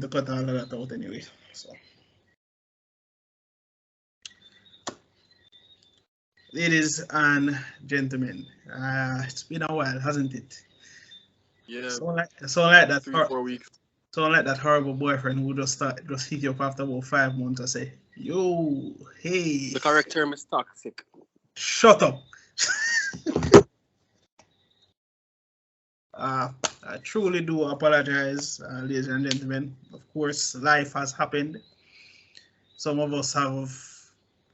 to cut all of that out anyway. So, ladies and gentlemen, it's been a while, hasn't it? Yeah, So like that, 3-4 weeks. so like that horrible boyfriend who just hit you up after about 5 months and say, "Yo, hey, The correct term is toxic. shut up." I truly do apologize, ladies and gentlemen. Of course, life has happened. Some of us have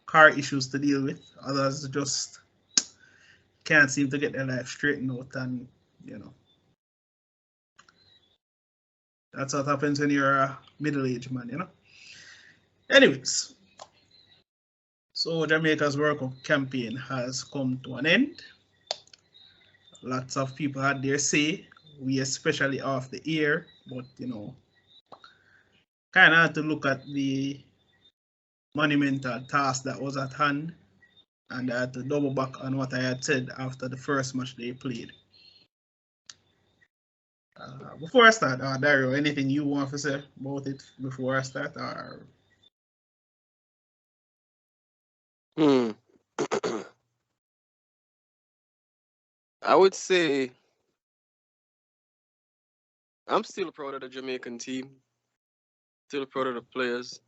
car issues to deal with. Others just can't seem to get their life straightened out, and you know that's what happens when you're a middle-aged man. Anyways, so Jamaica's World Cup campaign has come to an end. Lots of people had their say. We especially off the air, but kind of had to look at the monumental task that was at hand, and I had to double back on what I had said after the first match they played. Before I start, Dario, anything you want to say about it before I start? Hmm. I would say I'm still proud of the Jamaican team. Still proud of the players.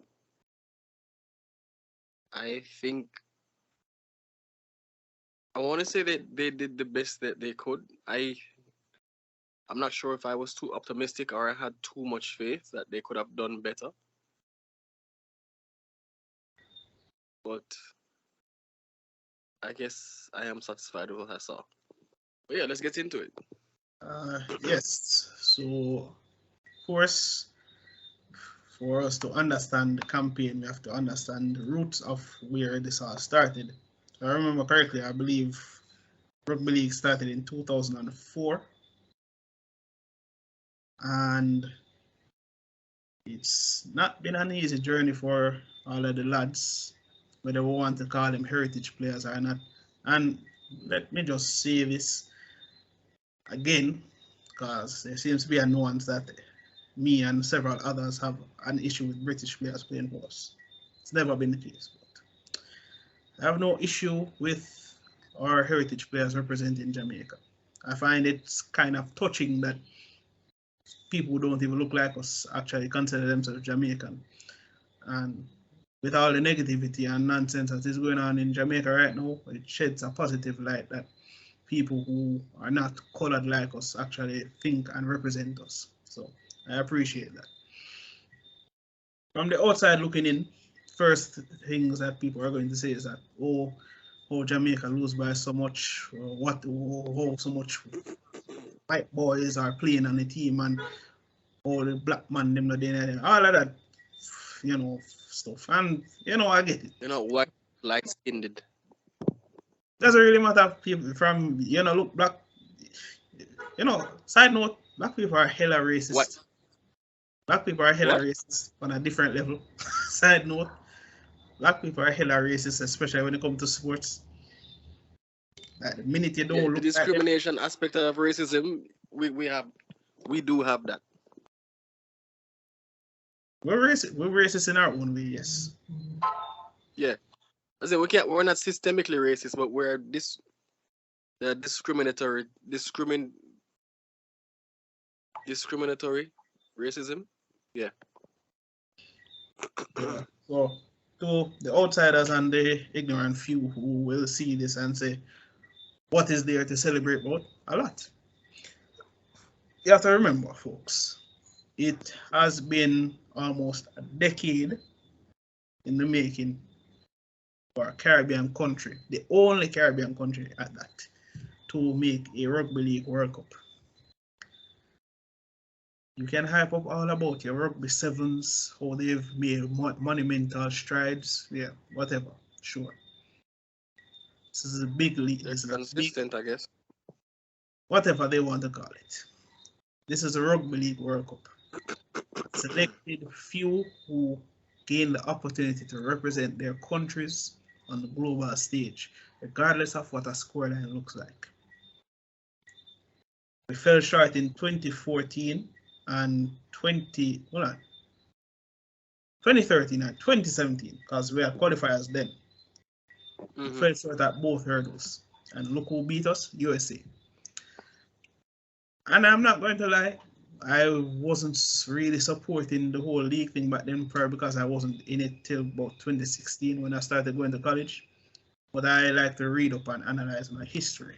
I think I want to say that they did the best that they could. I'm not sure if I was too optimistic or I had too much faith that they could have done better. But I guess I am satisfied with what I saw. But yeah, let's get into it. Yes. So, of course, for us to understand the campaign, we have to understand the roots of where this all started. If I remember correctly, I believe Rugby League started in 2004, and it's not been an easy journey for all of the lads, whether we want to call them heritage players or not. And let me just say this again, because there seems to be a nuance that me and several others have an issue with British players playing for us. It's never been the case. But I have no issue with our heritage players representing Jamaica. I find it's kind of touching that people who don't even look like us actually consider themselves Jamaican. And with all the negativity and nonsense that is going on in Jamaica right now, it sheds a positive light that people who are not colored like us actually think and represent us. So I appreciate that. From the outside looking in, first things that people are going to say is that, oh, Jamaica lose by so much, so much white boys are playing on the team, and all the black man them not there, all of that, stuff. And I get it. They're not white, light skinned. Doesn't really matter if people from look black. Side note, black people are hella racist. What? Black people are hella What? racist on a different level. Side note, black people are hella racist, especially when it comes to sports. Like the minute you don't Yeah, the look like them, discrimination aspect of racism, we do have that. we're racist in our own way, yes. Yeah. I say we're not systemically racist, but they're discriminatory racism. Yeah. So to the outsiders and the ignorant few who will see this and say, what is there to celebrate about? A lot. You have to remember, folks, it has been almost a decade in the making for a Caribbean country, the only Caribbean country at that, to make a Rugby League World Cup. You can hype up all about your rugby sevens, how they've made monumental strides, yeah, whatever, sure. This is a big league. They're This is a big, consistent, I guess. whatever they want to call it. This is a Rugby League World Cup. Selected few who gain the opportunity to represent their countries on the global stage, regardless of what a scoreline looks like. We fell short in 2014 and 20. Hold on. 2013 and 2017, because we had qualifiers then. We fell short at both hurdles. And look who beat us, USA. And I'm not going to lie, I wasn't really supporting the whole league thing back then, probably because I wasn't in it till about 2016 when I started going to college. But I like to read up and analyze my history.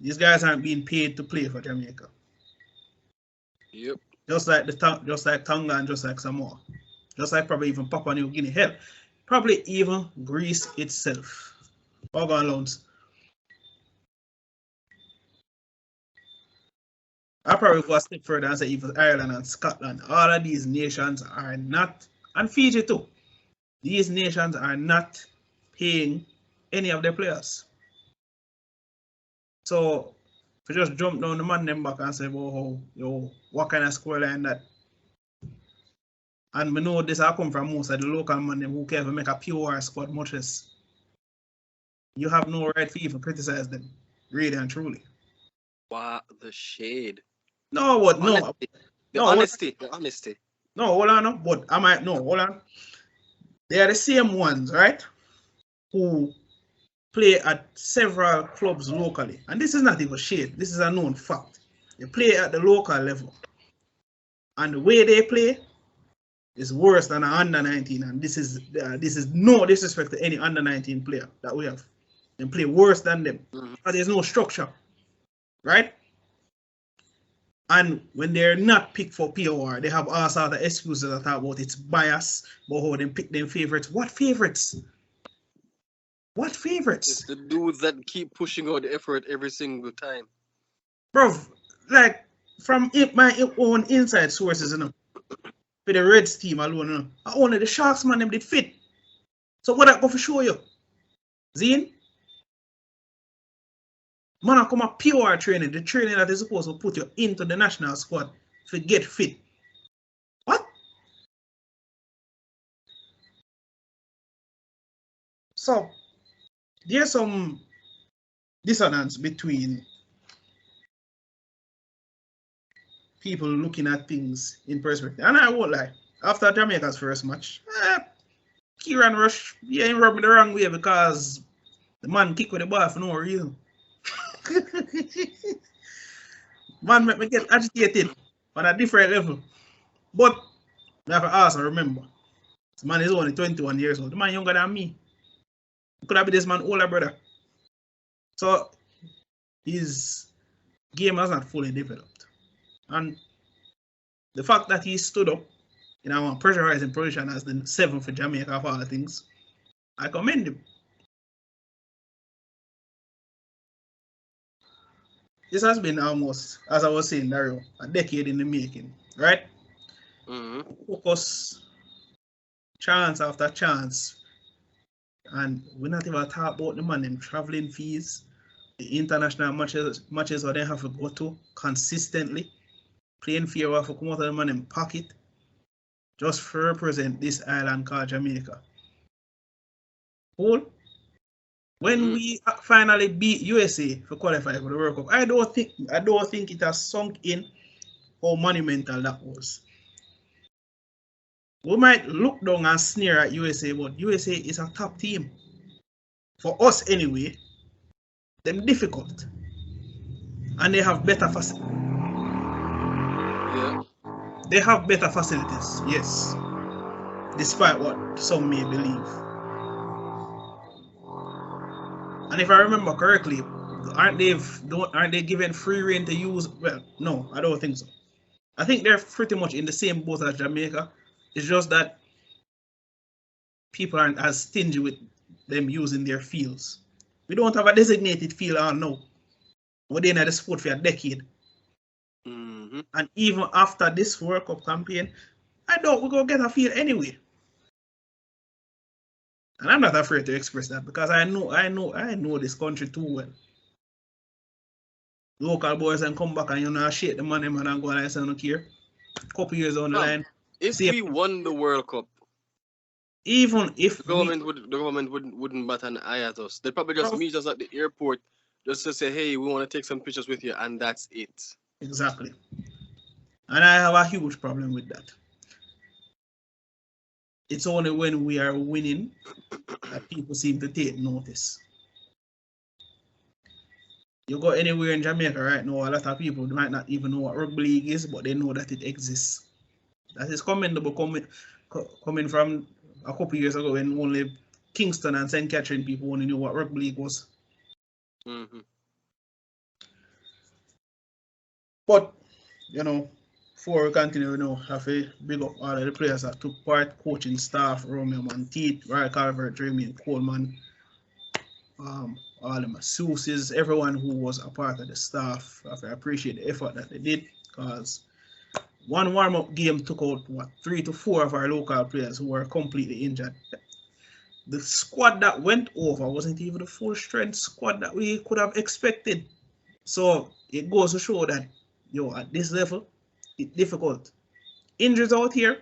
These guys aren't being paid to play for Jamaica. Yep. Just like Tonga and just like Samoa. Just like probably even Papua New Guinea. Hell, probably even Greece itself. All on loans. I probably go a step further and say even Ireland and Scotland. All of these nations are not, and Fiji too. These nations are not paying any of their players. So if you just jump down the man them back and say, "Whoa, yo, what kind of scoreline that?" And we know this I come from most of the local man them who can't even make a pure squad much less. You have no right to even criticize them, really and truly. Wow, the shade. No, what? No, the honesty. The honesty. No, hold on, no, but I might no, hold on. They are the same ones, right? Who play at several clubs locally, and this is not even shade. This is a known fact. They play at the local level, and the way they play is worse than an under 19. And this is no disrespect to any under 19 player that we have. They play worse than them, but there's no structure, right? And when they're not picked for POR, they have all sorts of excuses that talk about it's bias, but how they pick them favorites. What favorites? What favorites? It's the dudes that keep pushing out the effort every single time. Bro, like from my own inside sources, you know, for the Reds team alone, you know, only the Sharks man them did fit. So what I go for show you? Zine? Man, I come a pure training, the training that is supposed to put you into the national squad to get fit. What? So, there's some dissonance between people looking at things in perspective. And I won't lie, after Jamaica's first match, Kieran Rush, he ain't rubbed me the wrong way because the man kicked with the ball for no reason. Man make me get agitated on a different level. But I have to also remember, this man is only 21 years old. The man younger than me. Could have been this man older brother. So his game has not fully developed. And the fact that he stood up in our pressurizing position as the 7th for Jamaica of all things, I commend him. This has been almost, as I was saying, Dario, a decade in the making, right? Focus, chance after chance. And we're not even talking about the man, them traveling fees, the international matches where they have to go to consistently, playing fair off to come out of the man in pocket, just to represent this island called Jamaica. Cool? When we finally beat USA for qualifying for the World Cup, I don't think it has sunk in how monumental that was. We might look down and sneer at USA, but USA is a top team. For us anyway, them difficult. And they have better facilities. Yeah. They have better facilities, yes. Despite what some may believe. And if I remember correctly, aren't they given free reign to use? Well, no, I don't think so. I think they're pretty much in the same boat as Jamaica. It's just that people aren't as stingy with them using their fields. We don't have a designated field now. We're in the sport for a decade. And even after this World Cup campaign, I doubt we're going to get a field anyway. And I'm not afraid to express that because I know this country too well. Local boys and come back and shake the money man and go and say I don't care. Couple years on the line. If we won the World Cup, even if the government wouldn't bat an eye at us. They'd probably just meet us at the airport just to say, hey, we want to take some pictures with you, and that's it. Exactly. And I have a huge problem with that. It's only when we are winning that people seem to take notice. You go anywhere in Jamaica right now, a lot of people might not even know what rugby league is, but they know that it exists. That is commendable coming from a couple years ago when only Kingston and St. Catherine people only knew what rugby league was. Mm-hmm. But, you know, before we continue, you know, have to big up all of the players that took part, coaching staff, Romeo Monteith, Roy Calvert, Jeremy Coleman, all the masseuses, everyone who was a part of the staff. I appreciate the effort that they did, because one warm-up game took out, what, 3 to 4 of our local players who were completely injured. The squad that went over wasn't even the full strength squad that we could have expected. So it goes to show that, yo, at this level, it's difficult. Injuries out here,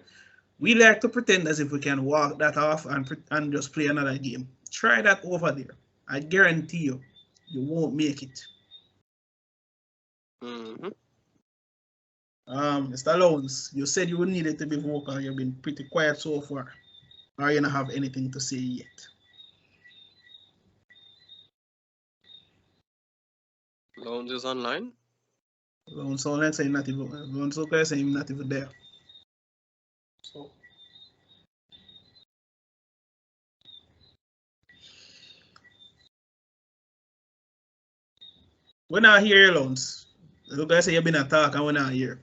we like to pretend as if we can walk that off and just play another game. Try that over there. I guarantee you, you won't make it. Mm-hmm. Mr. Lowens, you said you needed to be vocal. You've been pretty quiet so far. Or you don't have anything to say yet? Lounge is online. Lowens sound like saying not even. Lowens sound like saying not even there. So. When I hear you, Lowens, look, I say you've been a talk and when I hear.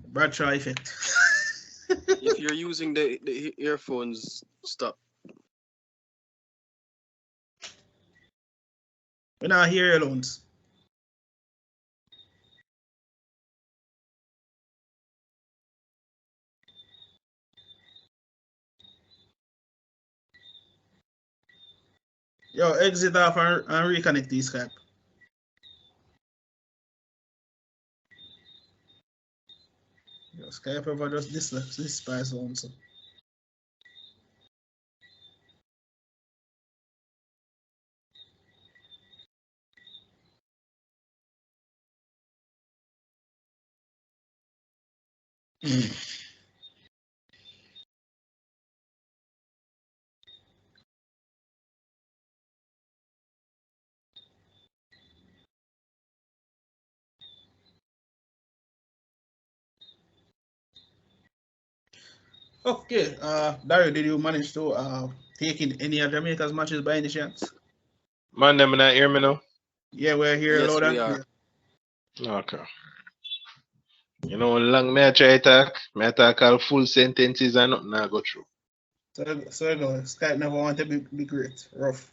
Bradshaw effect. If you're using the earphones, stop. When I hear you, Lowens. Yo, exit off and reconnect to Skype. Yo, Skype ever just despise on so. Okay, Dario, did you manage to take in any of Jamaica's matches by any chance? Man, them not hear me now? Yeah, we're here Yes, loud we and are. clear. Okay. You know, long may I try talk? May I talk all full sentences and nothing I go through. So you go. Skype never want to be great. Rough.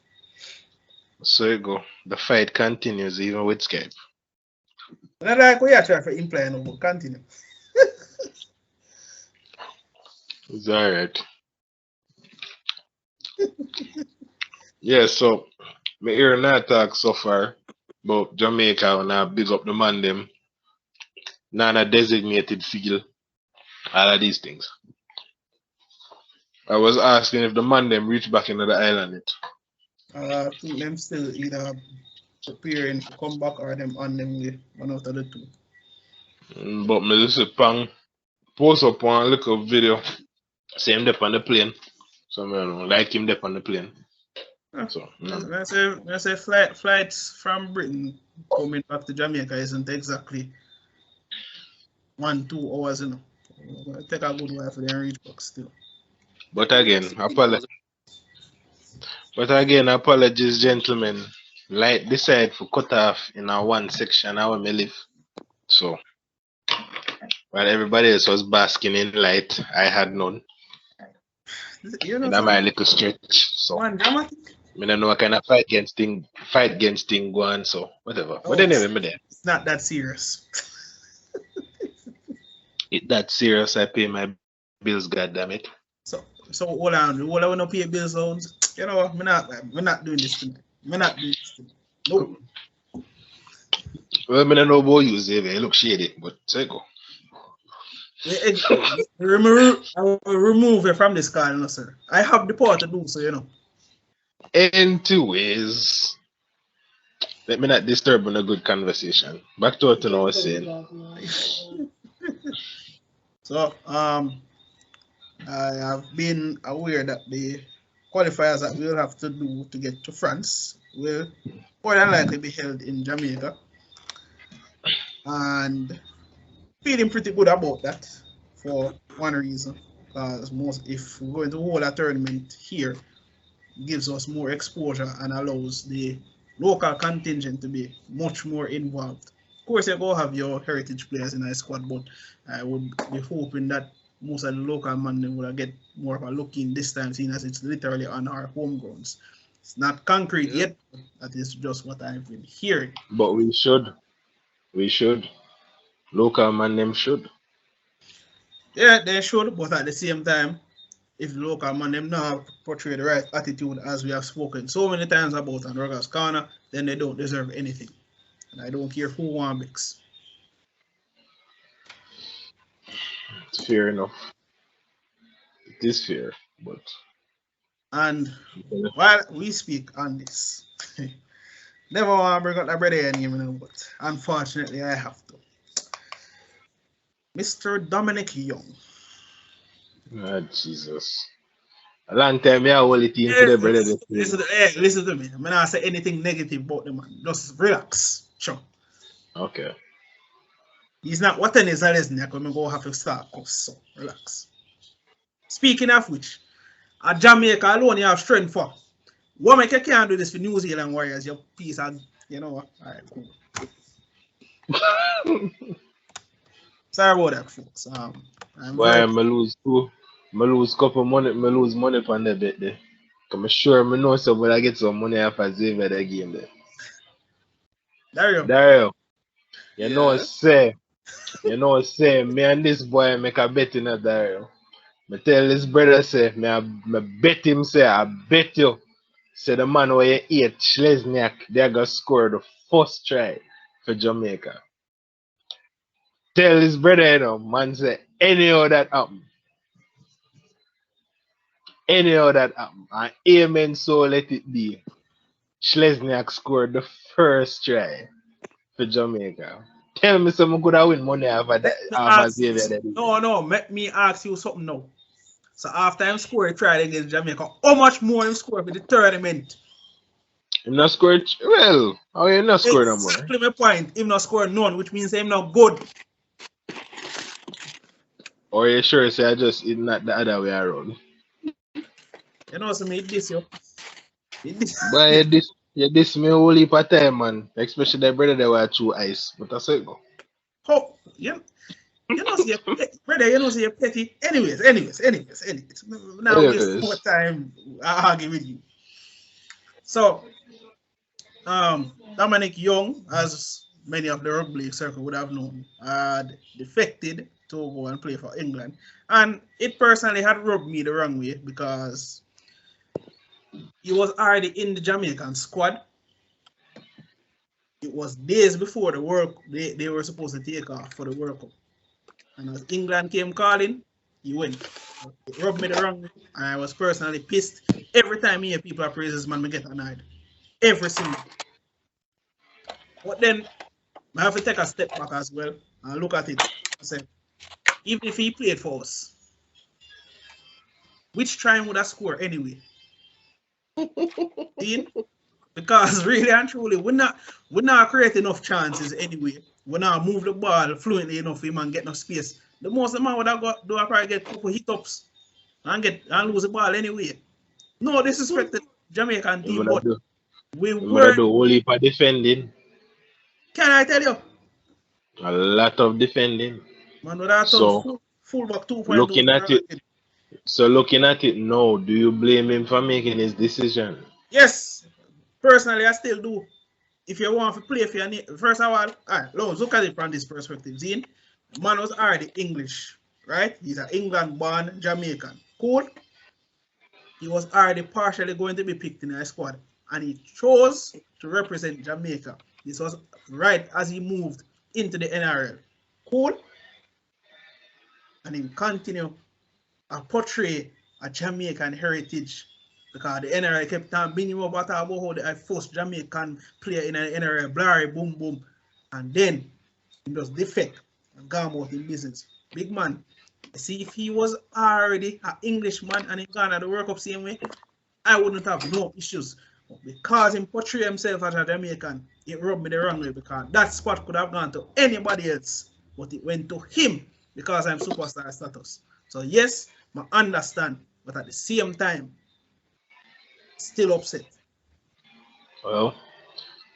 So you go. The fight continues even with Skype. And I like what you try for imply no, but continue. It's alright. Yeah, so me hear not talk so far about Jamaica when I big up the man them. None a designated field. All of these things. I was asking if the man them reach back into the island yet. I think them still either preparing to come back or them on them way. One out of the two. But me just pang post up one little video. See him up on the plane. So I don't like him up on the plane. So I say flights from Britain coming back to Jamaica isn't exactly 1-2 hours, you know. It'll take a good while for them reach back still. But again, apologies, gentlemen. Light decide for cut off in our one section how we live. So while everybody else was basking in light, I had none. You know, and my little stretch. So man, dramatic. I don't know what kind of fight against thing go on, so whatever. But anyway, me there. It's not that serious. It that serious, I pay my bills, god damn it. So hold on, hold on, no pay bills loans. You know, we're not doing this tonight. We're not doing this tonight. Nope. Well, I don't know about you, Xavier. Look shady, but so you go. Remove it from this call, no, sir. I have the power to do so, you know. Anyways, Let me not disturb on a good conversation. Back to what I was saying. So I have been aware that the qualifiers that we'll have to do to get to France will more than likely be held in Jamaica. And feeling pretty good about that for one reason. Because if we're going to hold a tournament here, it gives us more exposure and allows the local contingent to be much more involved. Of course, you go have your heritage players in our squad, but I would be hoping that most of the local men will get more of a look in this time, seeing as it's literally on our home grounds. It's not concrete yet, but that is just what I've been hearing. But we should. Local man them should. Yeah, they should, but at the same time, if the local man them now portray the right attitude as we have spoken so many times about on Rugger's Corner, then they don't deserve anything. And I don't care who won mix. It's fair enough. It is fair, but And while we speak on this, never want to bring up the brother name, but unfortunately I have to. Mr. Dominic Young. oh, Jesus. A long time I hold it in for the brother. Listen to me. I'm not say anything negative about the man. Just relax. Sure. Okay. He's not what is a lesson. I'm going to have to start cuss. So relax. Speaking of which, at Jamaica alone, you have strength for. What make you can't do this for New Zealand Warriors? Your piece of, you know what? All right, cool. Sorry about that, folks. Why I lose too? I lose couple money. I lose money from the bet there. I'm sure I know somebody I get some money after Xavier that game there. Dario. You know say me and this boy make a bet in a Dario. Me tell this brother say me bet him say I bet you say the man where you eat Schlesniak they're gonna score the first try for Jamaica. Tell his brother you know man say anyhow that happen. Anyhow that happen. And amen so let it be. Schlesniak scored the first try for Jamaica. Tell me someone could have win money after Xavier. No, let me ask you something now. So after him score a try against Jamaica, how much more him score for the tournament? Him not scored well. How you not score no more? Exactly my point. Him not score none, which means him not good. Or you sure say it's not the other way around? You know, so me this yo. But this me whole heap of time, man. Especially the brother that were through ice. But that's it go. Oh, yeah. You know, see, brother, you know, see, petty. Anyways. Now waste more time arguing with you. So, Dominic Young, as many of the rugby league circle would have known, had defected to go and play for England, and it personally had rubbed me the wrong way because he was already in the Jamaican squad. It was days before the they were supposed to take off for the World Cup. And as England came calling, he went. It rubbed me the wrong way. And I was personally pissed. Every time I hear people are praises, man, I get annoyed. Every single. But then I have to take a step back as well and look at it. I said, even if he played for us, which try would have scored anyway? Because really and truly, we're not create enough chances anyway. We not move the ball fluently enough for him and get no space. The most the man would have got do I probably get a couple hit ups and lose the ball anyway. No disrespect to Jamaican team, but we were do whole heap of defending. Can I tell you? A lot of defending. Man, without full back 2.0. Looking at it now, do you blame him for making his decision? Yes. Personally, I still do. If you want to play for your name, first of all, let's look at it from this perspective. Zine, the man was already English, right? He's an England-born Jamaican. Cool. He was already partially going to be picked in our squad, and he chose to represent Jamaica. This was right as he moved into the NRL. Cool. And he continued to portray a Jamaican heritage Because the NRA kept on bringing up about how the first Jamaican player in an NRA, blurry, boom, boom. And then he just defect and gone out in business. Big man. See, if he was already an Englishman and he gone at the World Cup same way, I wouldn't have no issues. But because he portray himself as a Jamaican, it rubbed me the wrong way because that spot could have gone to anybody else. But it went to him because I'm superstar status. So yes, I understand. But at the same time, still upset. Well,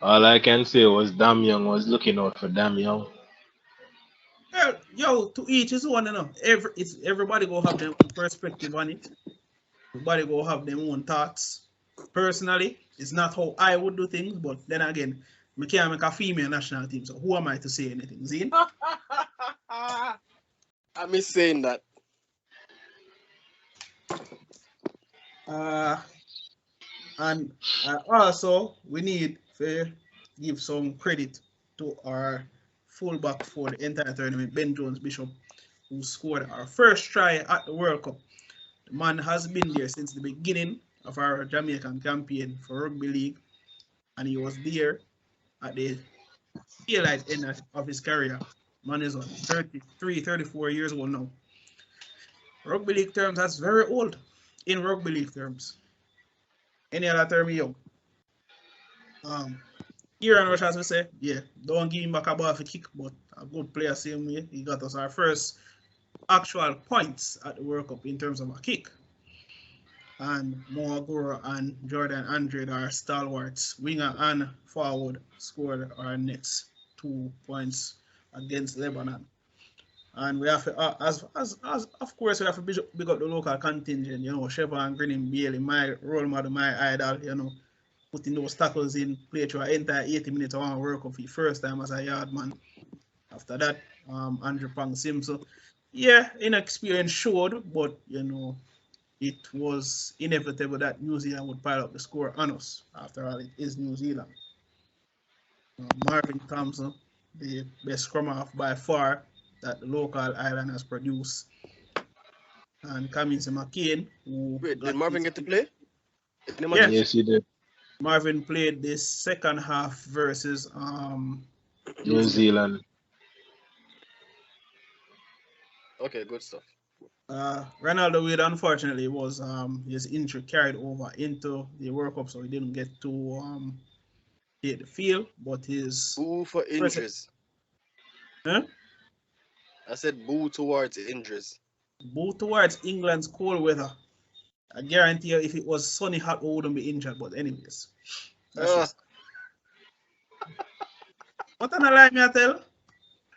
all I can say was Damn Young was looking out for Damn Young. Well, yo, to each his own, you know. Everybody go have their own perspective on it. Everybody go have their own thoughts. Personally, it's not how I would do things, but then again, we can't make a female national team, so who am I to say anything, Zine? I'm just saying that. And also, we need to give some credit to our fullback for the entire tournament, Ben Jones Bishop, who scored our first try at the World Cup. The man has been there since the beginning of our Jamaican campaign for Rugby League, and he was there at the daylight end of his career. Man is 33, 34 years old now. Rugby League terms, that's very old in Rugby League terms. Any other term, young. Here on Rush, as we say, yeah, don't give him back a ball for kick, but a good player same way. He got us our first actual points at the World Cup in terms of a kick. And Moa Goro and Jordan Andre, our stalwarts, winger and forward, scored our next 2 points against Lebanon. And we have to, as of course, we have to big up the local contingent, you know, Chevron, Grinning, Bailey, my role model, my idol, you know, putting those tackles in, play through an entire 80 minutes of World Cup for the first time as a yard man. After that, Andrew Pang Simpson. Yeah, inexperience showed, but, you know, it was inevitable that New Zealand would pile up the score on us. After all, it is New Zealand. Marvin Thompson, the best scrum half by far that the local island has produced. And Kaminsi McCain, who... Wait, did Marvin get to play? Yes, he did. Marvin played the second half versus New Zealand. Okay, good stuff. Ronaldo Wade, unfortunately, was his injury carried over into the World Cup, so he didn't get to hit the field. But his boo for injuries. Huh? I said boo towards injuries. Boo towards England's cold weather. I guarantee you, if it was sunny hot, we wouldn't be injured. But anyways, that's just... What an lie me I tell?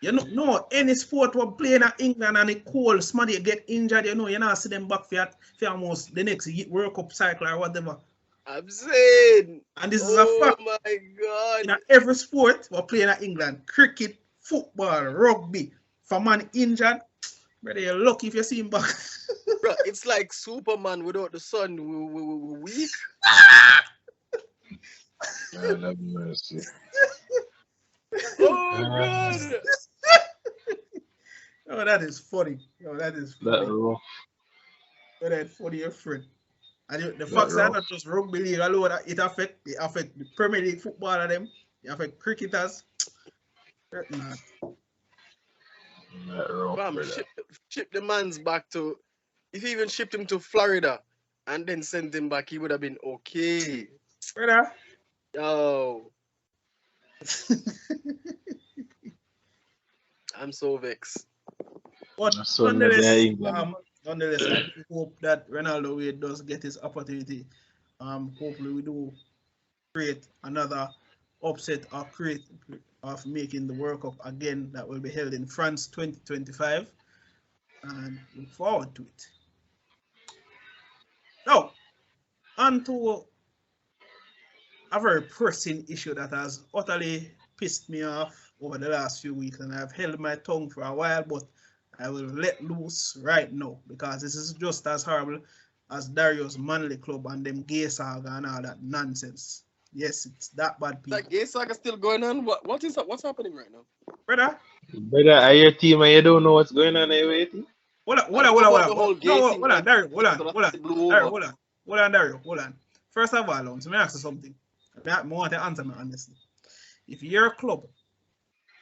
You know, no, any sport we're playing at England and it cold, somebody get injured, you know, you not see them back for almost the next World Cup cycle or whatever. I'm saying. And this is a fact. Oh my God. In every sport we're playing at England, cricket, football, rugby, for man injured, brother, you're lucky if you see him back. Bro, it's like Superman without the sun. We weak. God have mercy. Oh God. Oh, that is funny. Oh, that is funny. That rough. Oh, that's funny, your friend. And the facts are not just rugby league alone. It affect the Premier League football of them. It affect cricketers. That rough. Bam, ship the man's back to. If he even shipped him to Florida and then sent him back, he would have been okay. Brother. Yo. I'm so vexed. But nonetheless, I hope that Ronaldo Wade does get his opportunity. Hopefully we do create another upset or create of making the World Cup again that will be held in France 2025, and look forward to it. Now, on to a very pressing issue that has utterly pissed me off over the last few weeks, and I've held my tongue for a while, but I will let loose right now because this is just as horrible as Dario's Manly Club and them gay saga and all that nonsense. Yes, it's that bad, people. That gay saga still going on? What's happening right now? Brother, are your team and you don't know what's going on anyway? Hold on. Dario, hold on. Hold on, Dario. Hold on. First of all, let me ask you something. I want to answer me honestly. If your club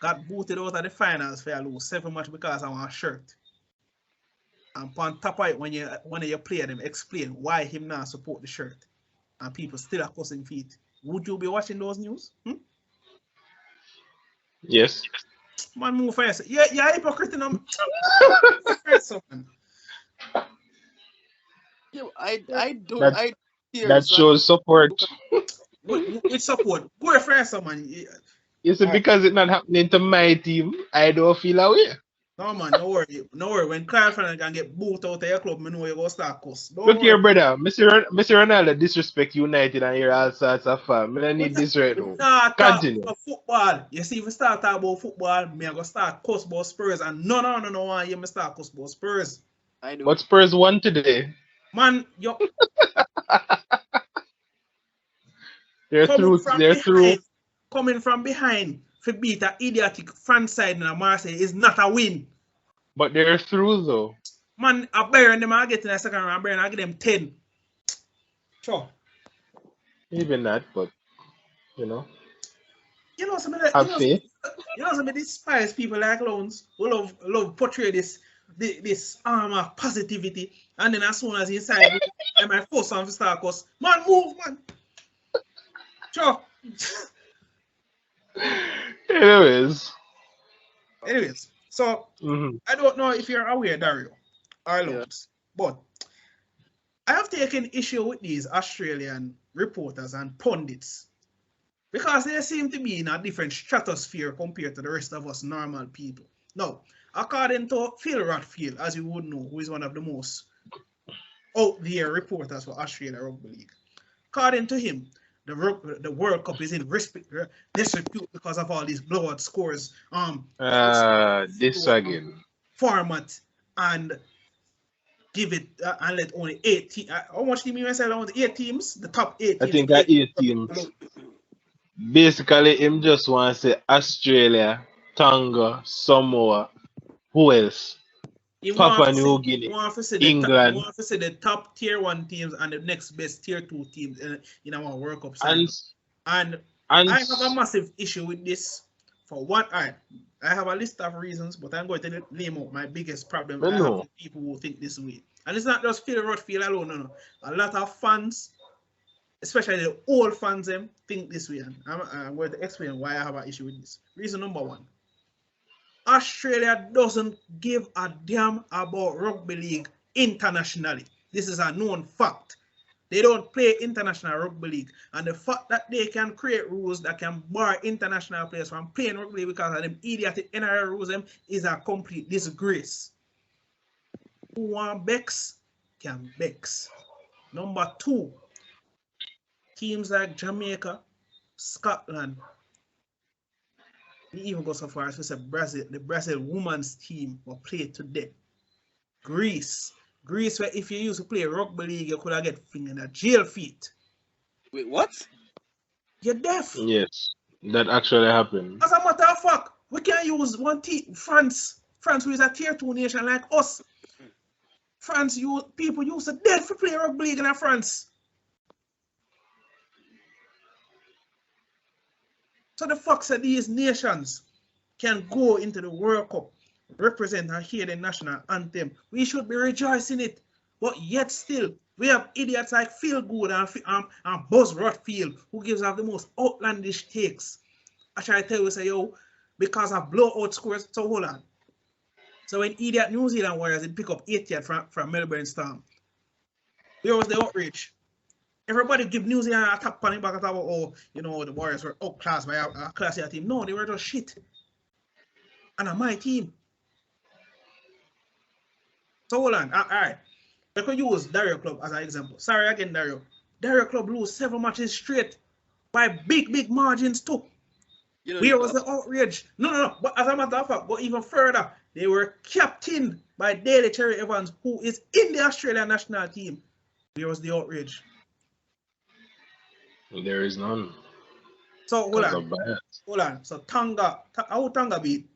got booted out of the finals for a lose 7 match because of one shirt, and on top of it, when you play them, explain why him not support the shirt, and people still are cussing feet, would you be watching those news? Yes. Man, move fast. Yeah, hypocrite. Man. Yo, I don't. That, I hear that so shows support. With support, go first, man. You see, because it's not happening to my team, I don't feel away. No man, no worry. When Kyle Flanagan get booted out of your club, I know you're gonna start cuss. Don't Look worry. here, brother. Mr. Ronaldo disrespect United and you're all sorts of fun. I don't need this right now. Continue. Football. You see, if we start talking about football, me I go start cuss about Spurs, and no, I hear me start cuss about Spurs. I do. But Spurs won today. Man, you They're through. Coming from behind to beat an idiotic fan side in Marseille is not a win. But they're through though. Man, I Bayern them I get in the second round, Bayern I get them 10. Sure. Even that, but you know. You know some of the, some of these despise people like clowns who love portray this arm of positivity, and then as soon as inside I might force on to start cause man move man. Sure. Anyways, so I don't know if you're aware, Dario, or Loves, but I have taken issue with these Australian reporters and pundits because they seem to be in a different stratosphere compared to the rest of us normal people. Now, according to Phil Rothfeld, as you would know, who is one of the most out there reporters for Australia Rugby League, according to him, the World Cup is in disrepute because of all these blowout scores. This again. Format and give it and let only 8 teams. How much team you say around 8 teams? The top 8 teams. I think 8 teams. Basically, him just want to say Australia, Tonga, Samoa, who else? Papua New Guinea, England. You want to say the top tier 1 teams and the next best tier 2 teams in our World Cup. And I have a massive issue with this. For one, I have a list of reasons, but I'm going to name out my biggest problem. I have with people who think this way. And it's not just Phil Rothfield alone, no. A lot of fans, especially the old fans, think this way. And I'm going to explain why I have an issue with this. Reason number 1. Australia doesn't give a damn about rugby league internationally. This is a known fact. They don't play international rugby league. And the fact that they can create rules that can bar international players from playing rugby league because of them idiotic NRL rules is a complete disgrace. Who want Bex can Bex. Number 2, teams like Jamaica, Scotland, we even go so far as to say Brazil, the Brazil women's team will play today. Greece, where if you used to play rugby league, you could have get in a jail feet. Wait, what? You're deaf. Yes, that actually happened. As a matter of fact, we can use one team, France, who is a tier 2 nation like us. People used to dead for play rugby league in France. So the fact that these nations can go into the World Cup, represent and hear the national anthem, we should be rejoicing it. But yet still, we have idiots like Phil Good and Buzz Rothfield who gives us the most outlandish takes. I try to tell you, say, yo, because of blowout scores, so hold on. So when idiot New Zealand Warriors did pick up 80th from Melbourne Storm, where was the outrage? Everybody give New Zealand a tap on the back about, oh, you know, the Warriors were outclassed by a classier team. No, they were just shit. And on my team. So hold on. All right. We could use Dario Club as an example. Sorry again, Dario. Dario Club lose 7 matches straight by big margins too. Where was the outrage? No. But as a matter of fact, go even further. They were captained by Daly Cherry Evans, who is in the Australian national team. Where was the outrage? There is none. So hold on. So how Tonga beat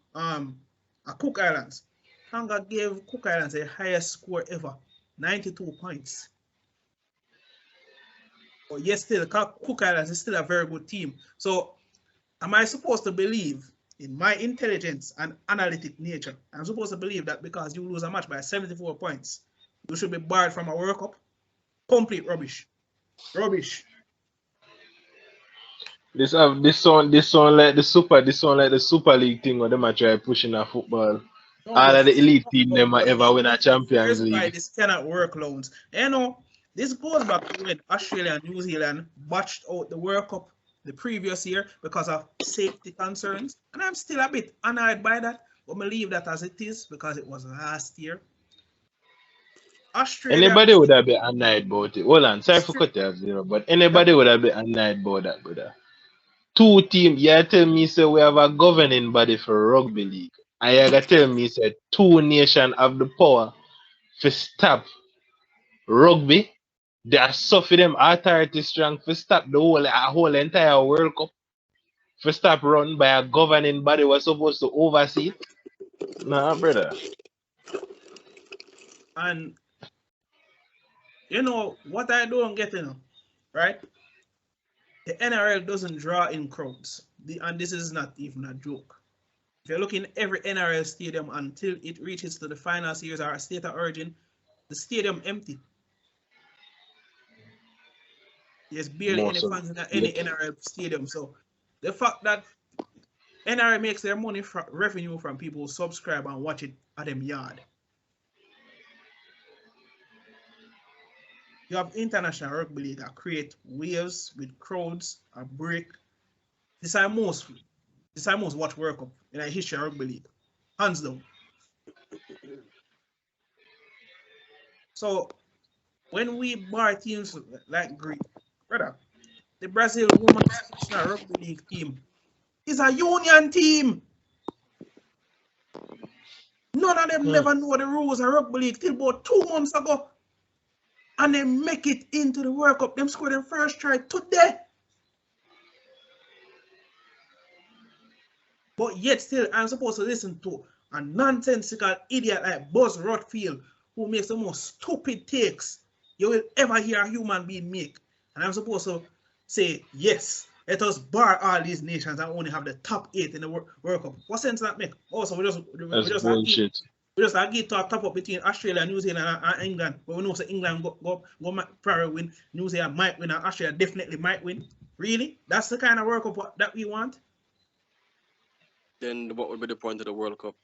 Cook Islands? Tonga gave Cook Islands the highest score ever, 92 points. But yes, still, Cook Islands is still a very good team. So am I supposed to believe in my intelligence and analytic nature? I'm supposed to believe that because you lose a match by 74 points, you should be barred from a World Cup? Complete rubbish. Rubbish. This sound like the Super League thing where them a try pushing a football. No, All but, of the elite team them a ever win a Champions here's why League. this cannot work, Loans. You know, this goes back to when Australia and New Zealand botched out the World Cup the previous year because of safety concerns. And I'm still a bit annoyed by that, but I leave that as it is because it was last year. Australia. Anybody would have been annoyed about it. Hold on, sorry for cutting off, but anybody would have been annoyed about that, brother. Two teams, you tell me say we have a governing body for rugby league. And you tell me say two nations have the power to stop rugby. They are so for them authority strong to stop the whole entire World Cup. To stop run by a governing body was supposed to oversee it. Nah, brother. And you know what I don't get, right? The NRL doesn't draw in crowds. And this is not even a joke. If you look in every NRL stadium until it reaches to the final series or a state of origin, the stadium empty. There's barely any fans in any NRL stadium. So the fact that NRL makes their money from revenue from people who subscribe and watch it at them yard. You have international rugby league that create waves with crowds, a break. This is most watch World Cup in the history of rugby league. Hands down. So when we bar teams like Greek, brother, the Brazil Women's National Rugby League team is a union team. None of them never know the rules of rugby league till about 2 months ago. And they make it into the World Cup. Them score their first try today. But yet still, I'm supposed to listen to a nonsensical idiot like Buzz Rothfeld who makes the most stupid takes you will ever hear a human being make. And I'm supposed to say, yes, let us bar all these nations and only have the top 8 in the World Cup. What sense does that make? Also, we just agree to a top up between Australia, New Zealand, and England. But we know that England go probably win, New Zealand might win, and Australia definitely might win. Really? That's the kind of World Cup that we want? Then what would be the point of the World Cup?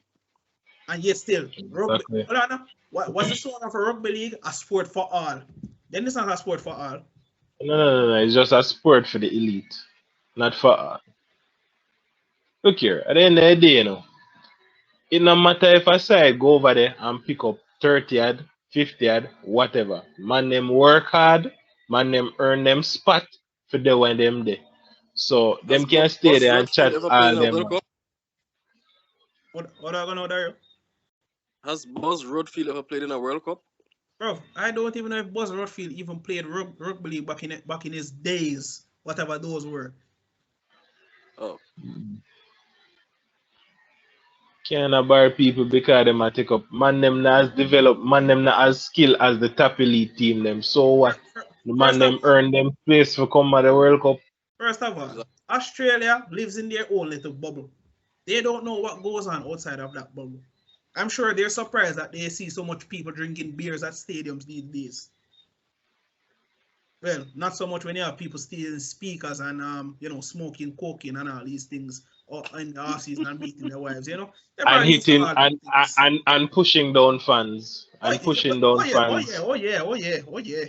And yet still, rugby. What's the sort of a rugby league? A sport for all. Then it's not a sport for all. No. It's just a sport for the elite, not for all. Look here, at the end of the day, it no matter if I side go over there and pick up 30 yard, 50 yard, whatever. Man, them work hard, man, them earn them spot for the when them there. So them can stay there and chat all them. What are you gonna do? Has Buzz Rothfield ever played in a World Cup? Bro, I don't even know if Buzz Rothfield even played rugby league back in his days, whatever those were. Oh. Can't bar people because them a take up. Man, them not as developed, man, them not as skilled as the top elite team them. So what? The man them earn them place for come at the World Cup. First of all, Australia lives in their own little bubble. They don't know what goes on outside of that bubble. I'm sure they're surprised that they see so much people drinking beers at stadiums these days. Well, not so much when you have people stealing speakers and smoking cocaine and all these things in the off season and beating their wives, And hitting and pushing down fans. And pushing down fans. Oh yeah.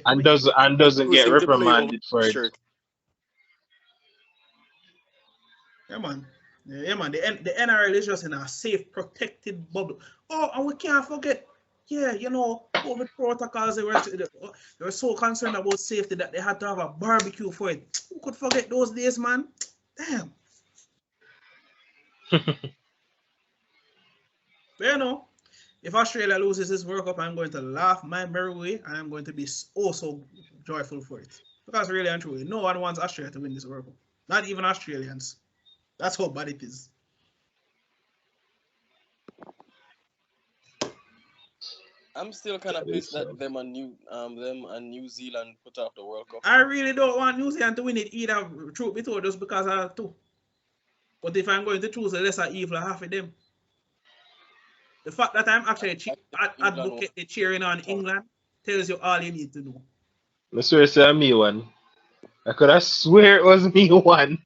And doesn't get reprimanded for it. Yeah, man. The NRL is just in a safe, protected bubble. Oh, and we can't forget, COVID protocols, they were so concerned about safety that they had to have a barbecue for it. Who could forget those days, man? Damn. But if Australia loses this World Cup, I'm going to laugh my merry way, and I'm going to be so joyful for it. Because really and truly, no one wants Australia to win this World Cup. Not even Australians. That's how bad it is. I'm still kind of pissed that them and New Zealand put off the World Cup. I really don't want New Zealand to win it either, truth be told, just because I have to. But if I'm going to choose a lesser evil, half of them. The fact that I'm actually advocating cheering on England tells you all you need to know. I swear it's me one. I could have swear it was me one.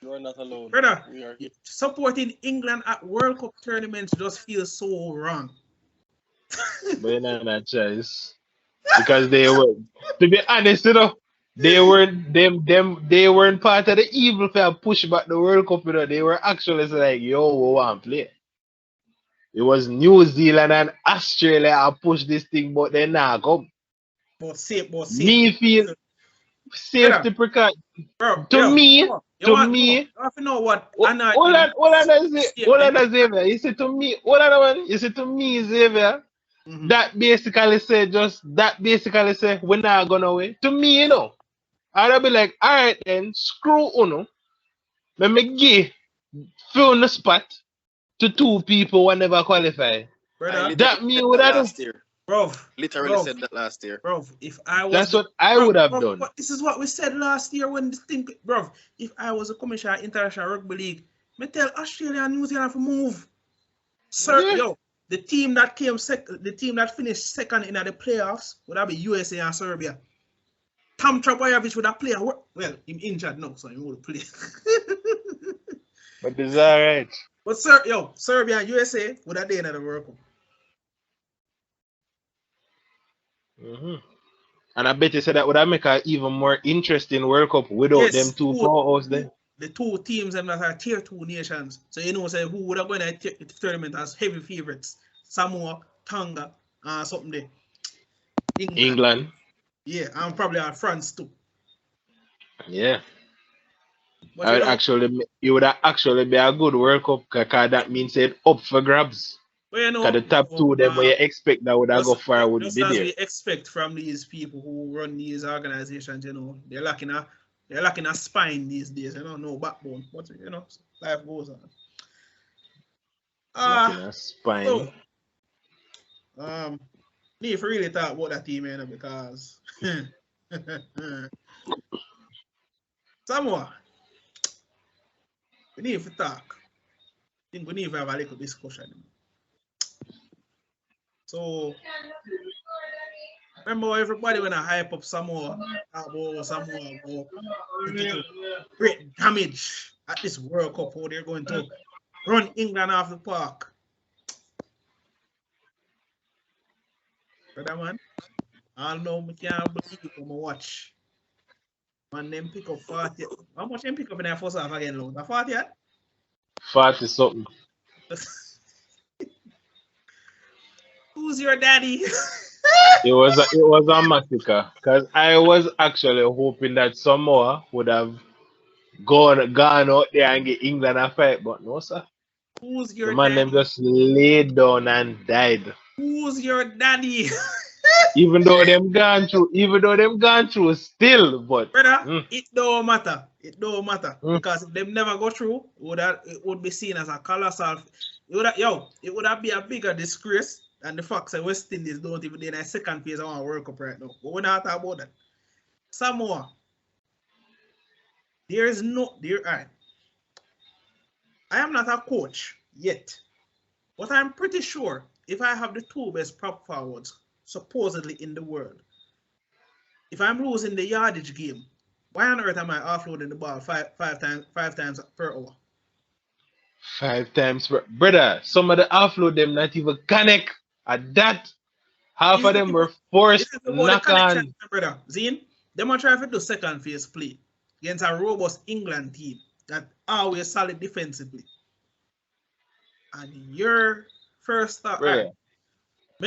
You're not alone. Brother, supporting England at World Cup tournaments just feels so wrong. But you know that choice. Because they were, to be honest, you know, they weren't part of the evil for push back the World Cup, you know. They were actually like, yo, we want to play. It was New Zealand and Australia I push this thing, but they not come. But safe. Me feel safety precaution. To me. You have to know what. Hold on, Xavier. You see to me, Xavier. Mm-hmm. That basically say we're not gonna away. To me, you know, I'd be like, all right then, screw Uno. Let me give fill the spot to 2 people who never qualify. Brother, that mean what I do? Last year. Bro, literally said that last year. Bro, if I was, that's what I would have done. But this is what we said last year when this thing, bro. If I was a commissioner of International Rugby League, me tell Australia and New Zealand to move. Sir, yo, the team that finished second in the playoffs would have be USA and Serbia. Tom Trabojevic would have played. Well, he's injured now, so he won't play. But it's alright. But Serbia and USA would have done at the World Cup. Mm-hmm. And I bet you said that would have make an even more interesting World Cup without them 2 powerhouses there. The 2 teams that are tier 2 nations. So you know, say who would have won the tournament as heavy favorites? Samoa, Tonga, something there. England. Yeah, and probably France too. Yeah. It would actually be a good World Cup because that means it's up for grabs. Well, you know, the top 2 them where you expect that would have go far would be there. Just as we expect from these people who run these organizations, you know, they're lacking a spine these days, you know, no backbone. But you know, life goes on. Lacking a spine. So, need to really talk about that team, you know, because Samoa, we need to talk. I think we need to have a little discussion. So, remember everybody when I hype up Samoa, great damage at this World Cup, how they're going to run England off the park. Brother man, I know I can't believe it when I watch. Man, them pick up 40. How much them pick up in their first half again, Lord? 40 yet? 40 something. Who's your daddy? It was a massacre because I was actually hoping that Samoa would have gone out there and get England a fight, but no sir. Who's your the man daddy? Them just laid down and died. Who's your daddy? even though them gone through still, but brother, it don't matter. It don't matter because if them never go through, it would be seen as a colossal. It would have been a bigger disgrace. And the fact that West Indies don't even in a second phase of our World Cup right now. But we're not talking about that. Samoa. Alright. I am not a coach yet. But I'm pretty sure if I have the 2 best prop forwards supposedly in the world, if I'm losing the yardage game, why on earth am I offloading the ball five times per hour? 5 times per brother. Some of the offload them not even connect. At that, half of them were forced knock on. Brother, Zine, them are trying to do second phase play against a robust England team that always solid defensively. And your first start, I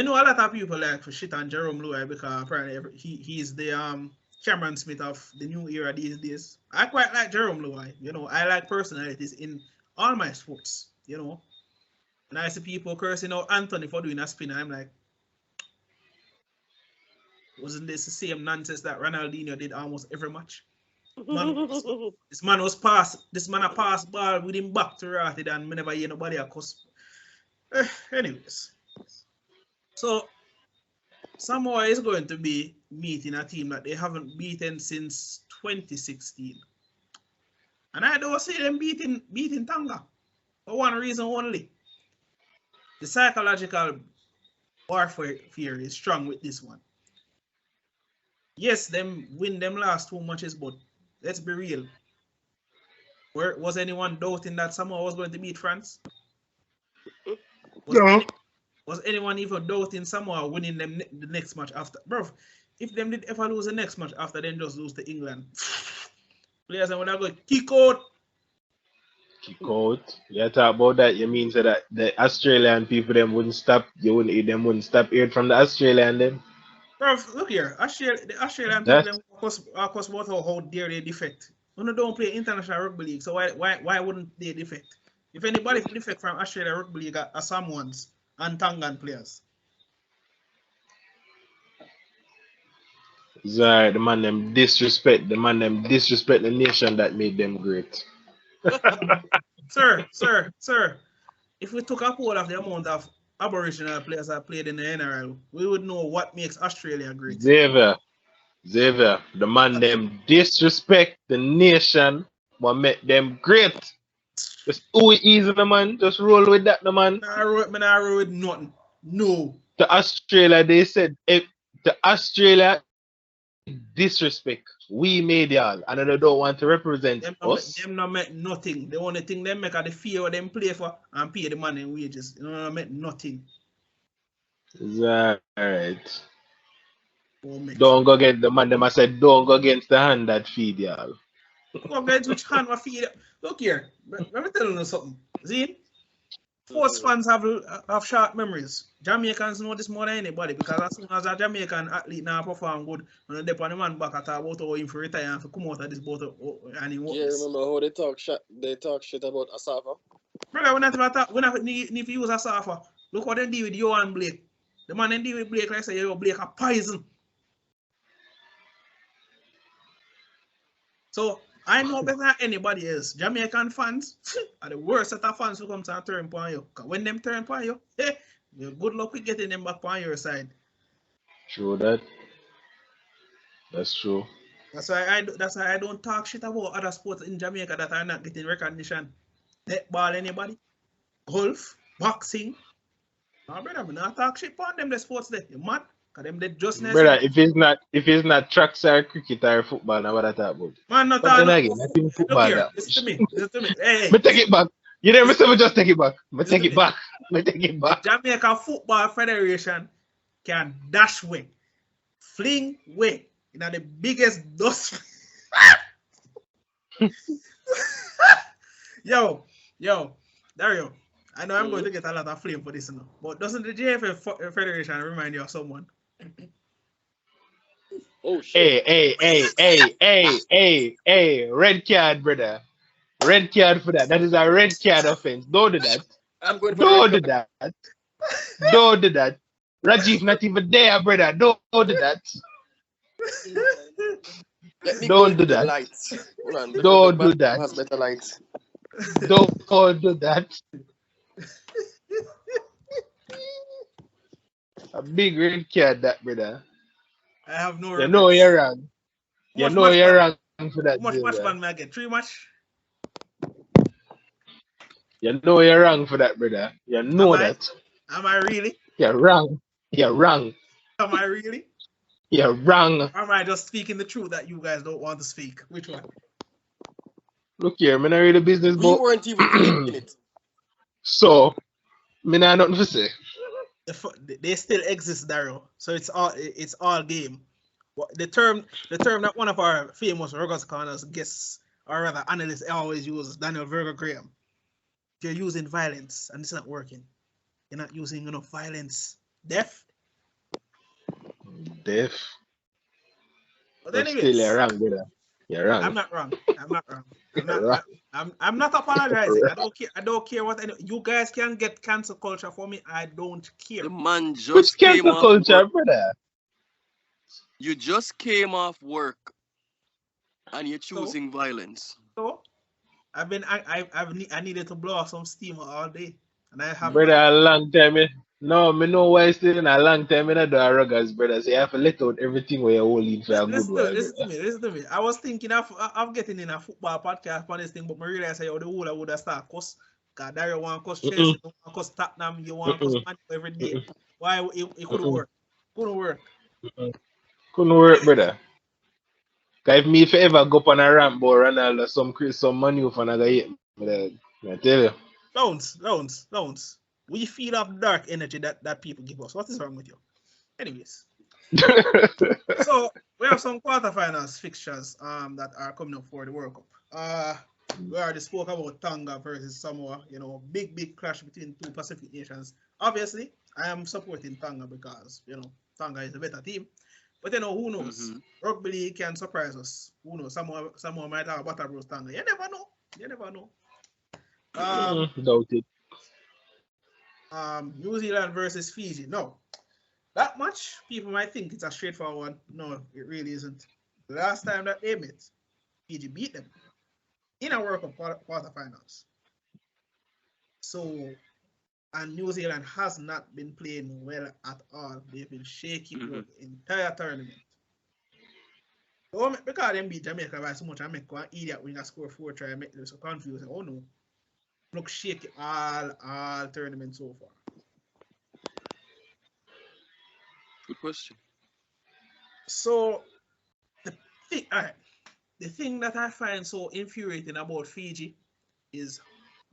know a lot of people like for shit on Jerome Louis because apparently he's the Cameron Smith of the new era these days. I quite like Jerome Louis. You know, I like personalities in all my sports, you know. And I see people cursing out Anthony for doing a spin. I'm like, wasn't this the same nonsense that Ronaldinho did almost every match? This man a pass ball with him back to Ratted and never hear nobody a cuss. Anyways. So Samoa is going to be meeting a team that they haven't beaten since 2016. And I don't see them beating Tonga for one reason only. The psychological warfare is strong with this one. Yes, them win them last 2 matches, but let's be real. Was anyone doubting that Samoa was going to beat France? Was anyone even doubting Samoa winning them the next match after? Bro, if them did ever lose the next match after, then just lose to England. Players are going to kick out. Kick out. You talk about that, you mean so that the Australian people them wouldn't stop, them wouldn't stop hearing from the Australian them? Bro, look here. The Australian people them of course about how dare they defect. When they don't play international rugby league, so why wouldn't they defect? If anybody defect from Australia rugby league are Samoans and Tongan players. Sorry, the man them disrespect the nation that made them great. Sir, if we took a poll of the amount of Aboriginal players that played in the NRL, we would know what makes Australia great. Xavier, the man them disrespect the nation what make them great. Just easy the man, just roll with that the man. I roll with nothing. No. To Australia, they said if the Australia disrespect, we made y'all, and they don't want to represent us. Them not make nothing. The only thing they make are the fear what them play for and pay the money and wages. You know, make nothing. Right. Don't go against the man. Them I said don't go against the hand that feed y'all. Go against which hand will feed. Look here, let me tell you something. See, sports fans have short memories. Jamaicans know this more than anybody because as soon as a Jamaican athlete now perform good, when they put the man back at about how him for retire and for come out of this boat and he Yeah, remember how they talk shit about Asafa? Brother, we not need to use Asafa. Look what they do with Johan Blake. The man they deal with Blake, like I say, Blake a poison. So I know better than anybody else. Jamaican fans are the worst set of fans who come to turn upon you. Because when them turn upon you, hey, good luck with getting them back on your side. True that. That's true. That's why I don't talk shit about other sports in Jamaica that are not getting recognition. Netball, anybody? Golf, boxing. No, brother, we not talk shit on them the sports there. You mad? Cause them they just nice. Brother, if it's not tracks or cricket or football, now what I talk about? Man, not but then again, I think football. Listen to me. Hey. Me take it back. You know, me just take it back. Me take it back. Jamaica Football Federation can dash way, fling way, in the biggest dust. Yo, Dario, I know I'm going to get a lot of flame for this now, but doesn't the JFF Federation remind you of someone? Oh shit. Hey, red card, brother. Red card for that. That is a red card offense. Don't do that. Don't do that. Don't do that. Rajiv not even there, brother. Don't do that. Don't do that. Hold on. Don't do that. Has better lights. Don't do that. A big red card, that brother. I have no. You know you're wrong. You know you're wrong for that. How much match ban may I get? 3 match? You know you're wrong for that, brother. You know that. Am I really? You're wrong. You're wrong. Am I really? You're wrong. Or am I just speaking the truth that you guys don't want to speak? Which one? Look here, man, I read the business book. We weren't even in it. So, me not nothing to say. They still exist, Dario. So it's all game. The term that one of our famous Ruggers Corners guests, or rather analysts, always use, Daniel Verga Graham. If you're using violence and it's not working, you're not using enough violence. Deaf. But anyways, still you're wrong, brother. You're wrong. I'm not wrong. I'm not apologizing. I don't care what you guys can get cancel culture for me. I don't care. The man just Which came cancel off culture, work. brother? You just came off work and you're choosing violence. So I needed to blow off some steam all day. And I have brother, a long time No, me know why still in a long time in a do a ruggers, brother. So you have to let out everything where you're holding for a good while, Listen to brother. me, listen to me. I was thinking of getting in a football podcast for this thing, but I realized how the whole I would have start cuss. Because Dario want cuss Mm-mm, Chelsea, you want cuss Tottenham, you want cuss mm-mm, Man U every day. mm-mm, Why it couldn't mm-mm, work? Couldn't work. mm-mm. Couldn't work, brother. 'Cause if me if ever go up on a ramp or Ronaldo, some money for another hit, brother. I tell you. Loans. We feed off dark energy that people give us. What is wrong with you? Anyways, so we have some quarterfinals fixtures that are coming up for the World Cup. We already spoke about Tonga versus Samoa. You know, big clash between two Pacific nations. Obviously, I am supporting Tonga because Tonga is a better team. But who knows? Mm-hmm. Rugby League can surprise us. Who knows? Samoa might have a battle bros Tonga. You never know. You never know. Doubt it. New Zealand versus Fiji. No, that much people might think it's a straightforward one. No, it really isn't. The last time that they met, Fiji beat them in a World Cup quarterfinals. So, and New Zealand has not been playing well at all. They've been shaky Mm-hmm. throughout the entire tournament. So, because they beat Jamaica by so much, I make one idiot winger score 4 try and make them so confused. Oh no, look shaky all tournament so far. Good question. So the thing that I find so infuriating about Fiji is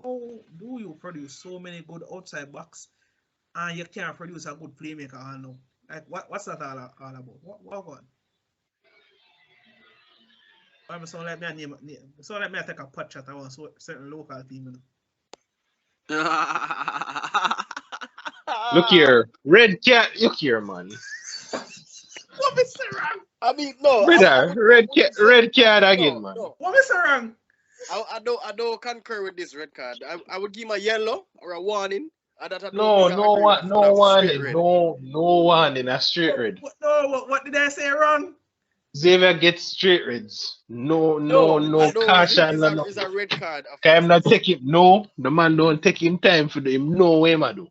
how do you produce so many good outside backs and you can't produce a good playmaker? I know. Like what's that all about? What going? I'm sound like me a name. Sound like me I take a pot shot on certain local team. Look here, red cat. Look here, man. What is wrong? I mean, no. Brother, red cat again, man. No. What is wrong? I don't concur with this red card. I would give him a yellow or a warning. And that I don't No, really agree with no a straight warning, red. no warning. A straight red. What did I say wrong? Xavier gets straight reds. No I don't think caution. No. it's a red card Cause him not offensive. take him. No, the man don't take him time for him. No way, man do.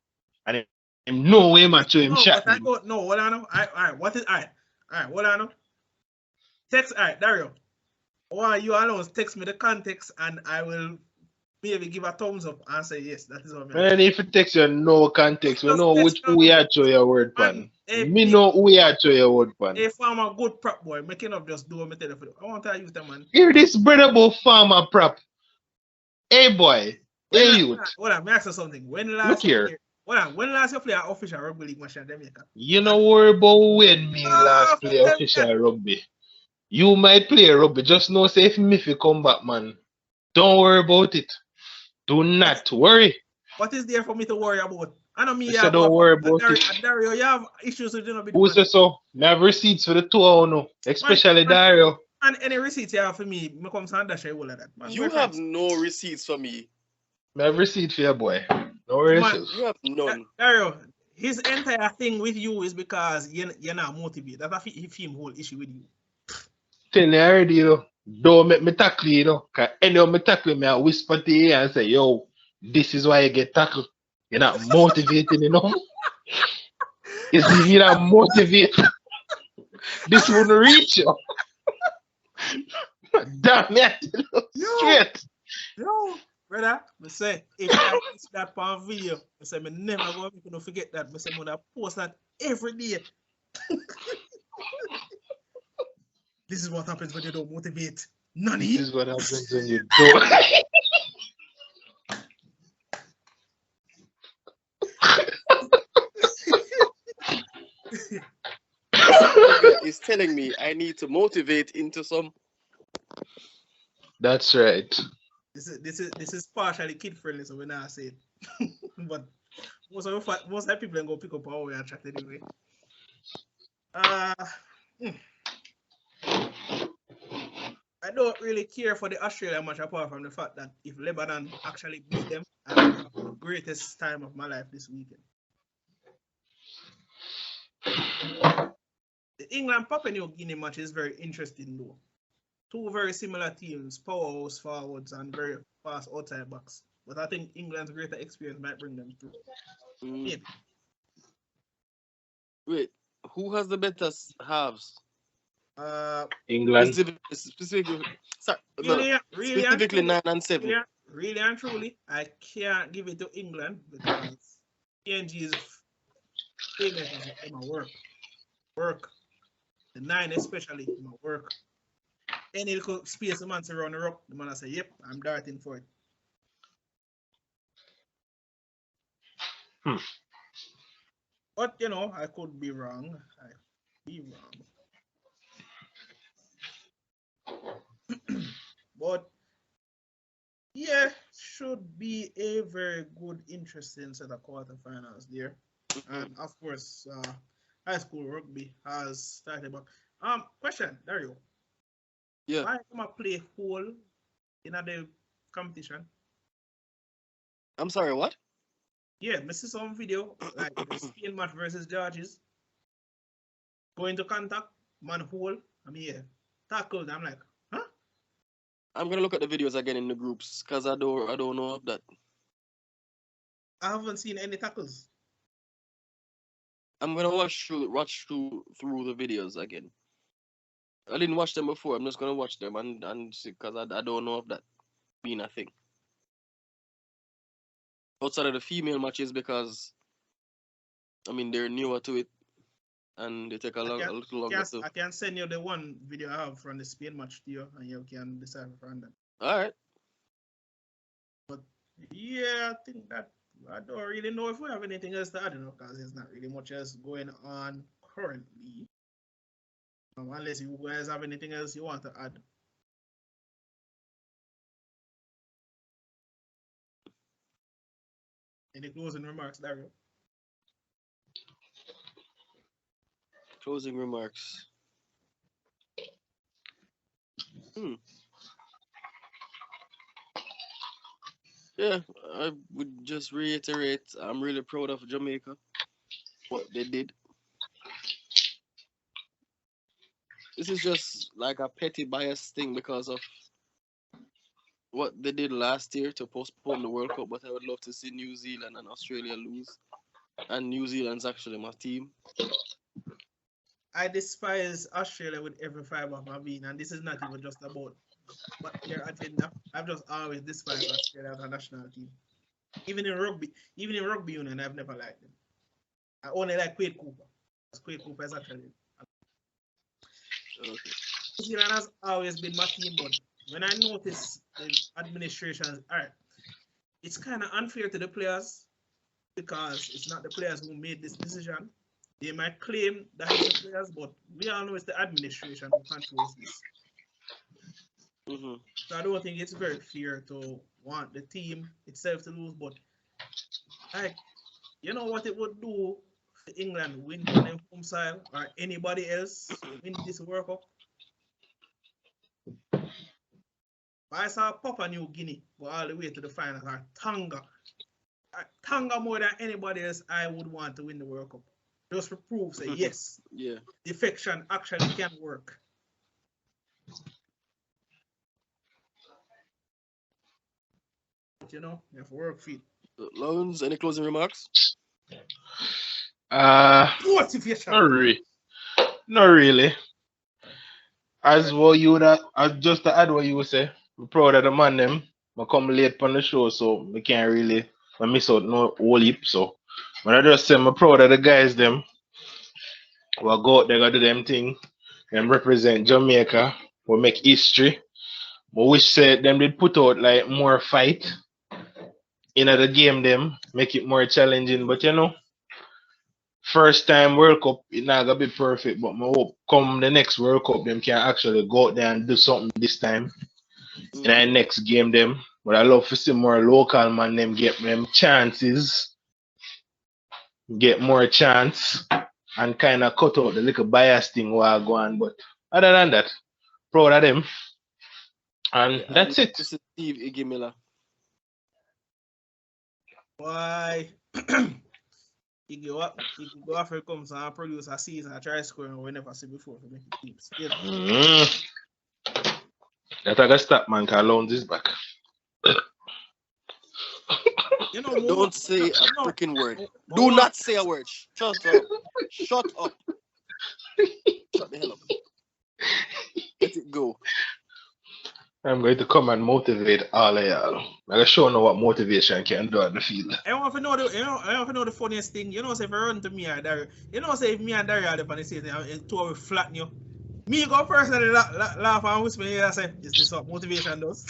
And him no way, man to him No, shot but I him. don't know. What I know. All right. What is all right? All right. What I know. Text. All right, Dario. Why you alone text me the context and I will maybe give a thumbs up and say yes. That is what I mean. Man, if it takes you no context, we Just know text which who we me. are to your word Man, pan. Me know who we are to your word pan. if I'm a good prop boy, making up just do what me tell you. I want to use them, man. Hear this brother about farmer prop. Hey boy, When hey youth. hold on, me ask you something. When Look last here. you play, hold on, when last you play an official rugby league match in Jamaica? You know worry about when me last play official rugby. You might play rugby, just know say if me fi come back, man. Don't worry about it. Do not worry. What is there for me to worry about? I know me I you said have don't worry about it. Dario, you have issues with big Who man. says so? Me have receipts for the two hour no. Especially Man, Dario. and any receipts you have for me come and dash all of that. Man, You have no receipts for me. Me have receipt for your boy. Don't worry man, yourself. You have none. Dario, his entire thing with you is because you're not motivated. That's a him whole issue with you. Tell you already, you know. Don't make me tackle you, know. Cause anyone me tackle me, I whisper to you and say, yo, this is why you get tackled. You're not motivated, you know. You see, if you're not motivated, this wouldn't reach you. Damn it, straight. No, brother, I say if I miss that part video, I say me never go make you forget that. I say I'm gonna post that every day. This is what happens when you don't motivate. Nani? This is what happens when you don't. Is telling me I need to motivate into some. That's right. This is partially kid friendly, so we're not saying. But most of the people are gonna pick up our way and chat anyway. I don't really care for the Australia match apart from the fact that if Lebanon actually beat them, I will have the greatest time of my life this weekend. The England Papua New Guinea match is very interesting though. Two very similar teams, powerhouse forwards and very fast outside backs. But I think England's greater experience might bring them through. Maybe. Wait, who has the better halves? England. Specifically, sorry, really, really and specifically truly, 9 and 7. really, really and truly, I can't give it to England because PNG is playmakers. Them a work. The 9 especially, them a work. Any little space the man to run her up, the man I say, yep, I'm darting for it. But you know, I could be wrong. I could be wrong. But yeah, should be a very good, interesting set of quarterfinals there. And of course, high school rugby has started. But question, Dario. Yeah. Why come I play whole in the competition? I'm sorry, what? Yeah, I see some video like the Spain match versus Georges. Going to contact, man whole. I'm here. Tackled. I'm like, huh? I'm gonna look at the videos again in the groups because I don't know of that. I haven't seen any tackles. I'm gonna watch through the videos again. I didn't watch them before. I'm just gonna watch them and see because I don't know of that being a thing. Outside of the female matches because I mean they're newer to it and they take a little longer to. I can send you the one video I have from the Spain match to you and you can decide from that. Alright. But yeah, I think that I don't really know if we have anything else to add, because there's not really much else going on currently. Unless you guys have anything else you want to add. Any closing remarks, Dario? Closing remarks. Yeah, I would just reiterate, I'm really proud of Jamaica, what they did. This is just like a petty bias thing because of what they did last year to postpone the World Cup, but I would love to see New Zealand and Australia lose. And New Zealand's actually my team. I despise Australia with every fiber of my being, and this is not even just about what their agenda. I've just always despised Australia as a national team. Even in rugby union, I've never liked them. I only like Quade Cooper. Quade Cooper is actually. Okay. New Zealand has always been my team, but when I notice the administration, all right, it's kind of unfair to the players because it's not the players who made this decision. They might claim that it's the players, but we all know it's the administration who controls this. So I don't think it's very fair to want the team itself to lose, but like, you know what it would do for England win on their home side or anybody else win this World Cup? I saw Papua New Guinea go all the way to the final, or Tonga. Tonga more than anybody else I would want to win the World Cup. Just for proof, say yes, yeah, defection actually can work. But you know, you have to work for it. Loans, any closing remarks? Not really. As what you would as just to add what you would say, I'm proud of the man them. I come late on the show, so I can't really miss out no whole heap. So when I just say I'm proud of the guys them, we'll go out there, do them thing, and represent Jamaica, we make history. But wish said them did put out like more fight in the game them, make it more challenging. But you know, first time World Cup, it not gonna be perfect, but I hope come the next World Cup, them can actually go out there and do something this time. In the next game, them. But I love to see more local man them get them chances, get more chance, and kind of cut out the little bias thing while going. But other than that, proud of them. And that's it. This is Steve Iggy Miller. Why? He go after he comes and produce a season, I try scoring we never see before to make it keep still. That I got stop man, cause Loans is back. You know, Don't say a no, freaking word. but Do not say a word. Shut up. Shut up. Shut the hell up. Let it go. I'm going to come and motivate all of y'all. I'm going to show you what motivation can do on the field. I want to know the funniest thing. You know, say if you run to me and Dario, you know, say if me and Dario are the funny thing, and two will flatten you. Me go personally laugh and whisper in and say, "Is this what motivation does?"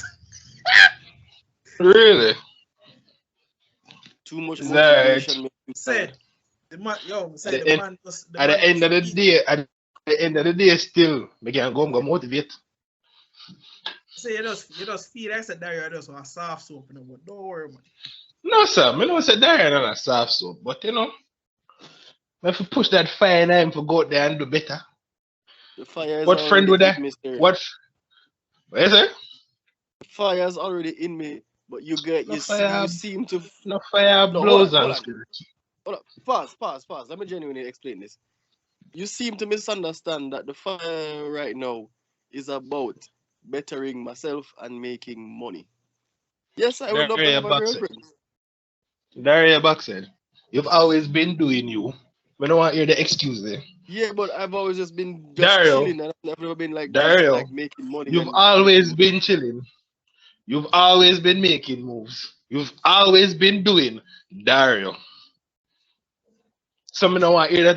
Really? Too much Is that motivation. Say the man, say At the man just at the end of the day, still, we can go and go motivate. Say you just feel like Dario just want soft soap, you know, but don't worry, man. No, sir. I don't say that not a soft soap, but you know, if you push that fire in him for go out there and do better. The fire is What friend would that? What is it? The fire is already in me, but you seem to no fire blows on screen. Hold up. Pause. Let me genuinely explain this. You seem to misunderstand that the fire right now is about bettering myself and making money. Yes, I would love to have a girlfriend. Dario Buck said, "You've always been doing you. We don't want to hear the excuse there." Yeah, but I've always just been Dario, chilling, and I've never been like Dario, like making money. You've always been chilling. You've always been making moves. You've always been doing, Dario. Some don't want to hear that